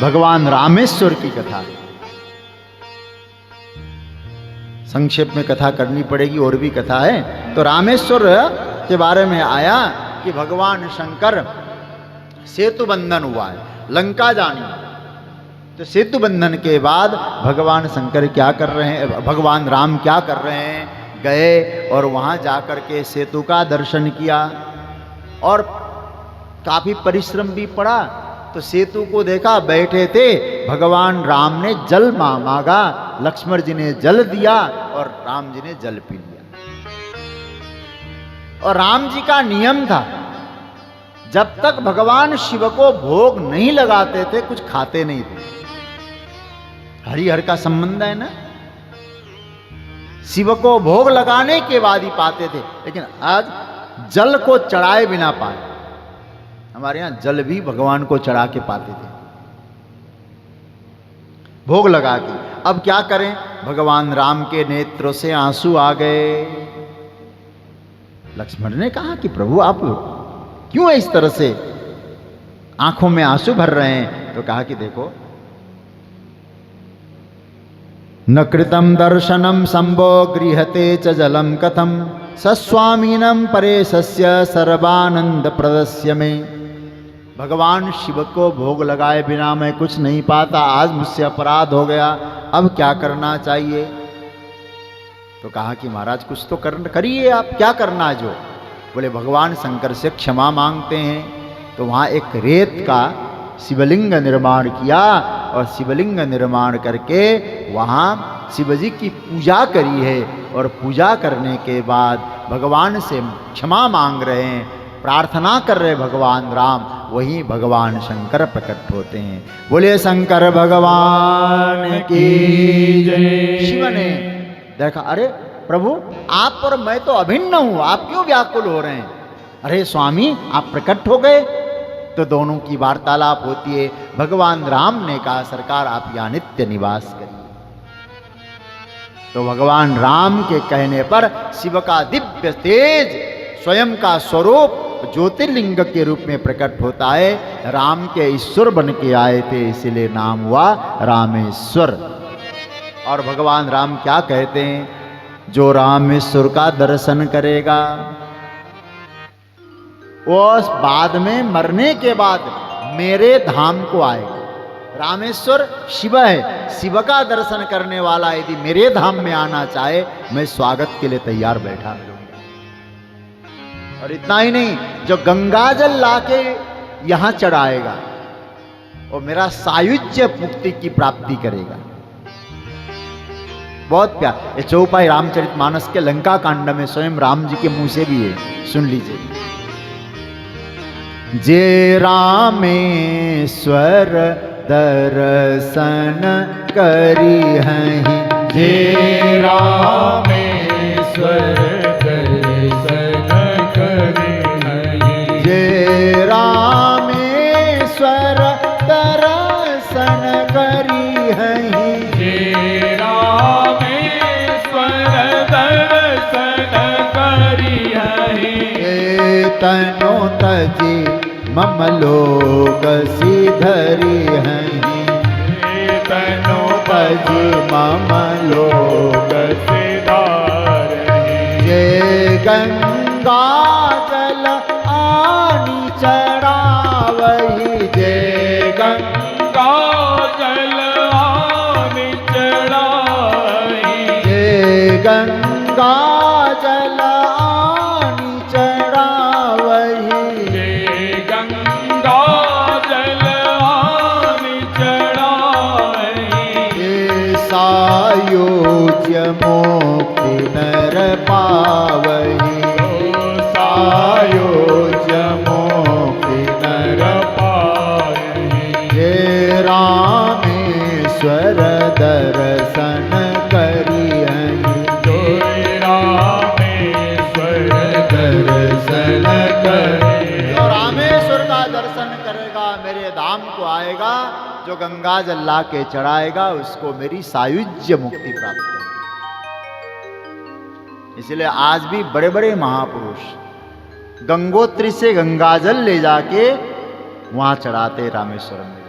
भगवान रामेश्वर की कथा। संक्षेप में कथा करनी पड़ेगी, और भी कथा है। तो रामेश्वर के बारे में आया कि भगवान शंकर सेतु बंधन हुआ है, लंका जानी। तो सेतु बंधन के बाद भगवान शंकर क्या कर रहे हैं, भगवान राम क्या कर रहे हैं, गए और वहां जाकर के सेतु का दर्शन किया और काफी परिश्रम भी पड़ा। तो सेतु को देखा, बैठे थे, भगवान राम ने जल मांगा, लक्ष्मण जी ने जल दिया और राम जी ने जल पी लिया। और राम जी का नियम था, जब तक भगवान शिव को भोग नहीं लगाते थे कुछ खाते नहीं थे। हरिहर का संबंध है ना, शिव को भोग लगाने के बाद ही पाते थे। लेकिन आज जल को चढ़ाए बिना पाए, हमारे यहां जल भी भगवान को चढ़ा के पाते थे, भोग लगा के। अब क्या करें, भगवान राम के नेत्रों से आंसू आ गए। लक्ष्मण ने कहा कि प्रभु आप क्यों इस तरह से आंखों में आंसू भर रहे हैं। तो कहा कि देखो, न कृतं दर्शनम संभो गृहते च जलम कथम सस्वामीनम परेशस्य सर्वानंद प्रदस्य में। भगवान शिव को भोग लगाए बिना मैं कुछ नहीं पाता, आज मुझसे अपराध हो गया, अब क्या करना चाहिए। तो कहा कि महाराज कुछ तो करिए, आप क्या करना है। जो बोले भगवान शंकर से क्षमा मांगते हैं। तो वहाँ एक रेत का शिवलिंग निर्माण किया और शिवलिंग निर्माण करके वहाँ शिवजी की पूजा करी है। और पूजा करने के बाद भगवान से क्षमा मांग रहे हैं, प्रार्थना कर रहे भगवान राम, वहीं भगवान शंकर प्रकट होते हैं। बोले शंकर भगवान की जय। शिव ने देखा, अरे प्रभु आप और मैं तो अभिन्न हूं, आप क्यों व्याकुल हो रहे हैं। अरे स्वामी आप प्रकट हो गए। तो दोनों की वार्तालाप होती है। भगवान राम ने कहा सरकार आप यहाँ नित्य निवास करिए। तो भगवान राम के कहने पर शिव का दिव्य तेज, स्वयं का स्वरूप ज्योतिर्लिंग के रूप में प्रकट होता है। राम के ईश्वर बन के आए थे, इसलिए नाम हुआ रामेश्वर। और भगवान राम क्या कहते हैं, जो रामेश्वर का दर्शन करेगा वो बाद में मरने के बाद मेरे धाम को आएगा। रामेश्वर शिव है, शिव का दर्शन करने वाला यदि मेरे धाम में आना चाहे, मैं स्वागत के लिए तैयार बैठा मिलूंगा। और इतना ही नहीं, जो गंगा जल लाके यहां चढ़ाएगा वो मेरा सायुज्य मुक्ति की प्राप्ति करेगा। बहुत प्यार, ये चौपाई रामचरितमानस के लंका कांड में स्वयं राम जी के मुंह से भी है, सुन लीजिए। जे रामेश्वर दर्शन करी हैं, जे रामेश्वर दर्शन करी हैं, जे रामेश्वर दर्शन करी हैं, जे रामेश्वर दर्शन करी हैं, तनो तजी मम लोक सिधरी हैं, तनो तजी मम लोक सिधारहि, जे गंगा जल आनी चढ़ावही, जे गंगा जल आनि चढ़ावहि, जे गंगा जल आनी चढ़ावही, जे गंगा जल आनि चढ़ावहि, ये सायुज्य मोक्ति नर पावही, सायुज्य मोक्ति नर पावहि, ये रामेश्वर दर्शन करी हैं, जो रामेश्वर दर्शन करी। जो रामेश्वर का दर्शन करेगा मेरे धाम को आएगा, जो गंगा जल ला के चढ़ाएगा उसको मेरी सायुज्य मुक्ति प्राप्त होगी। इसलिए आज भी बड़े बड़े महापुरुष गंगोत्री से गंगाजल ले जाके वहां चढ़ाते रामेश्वरम में।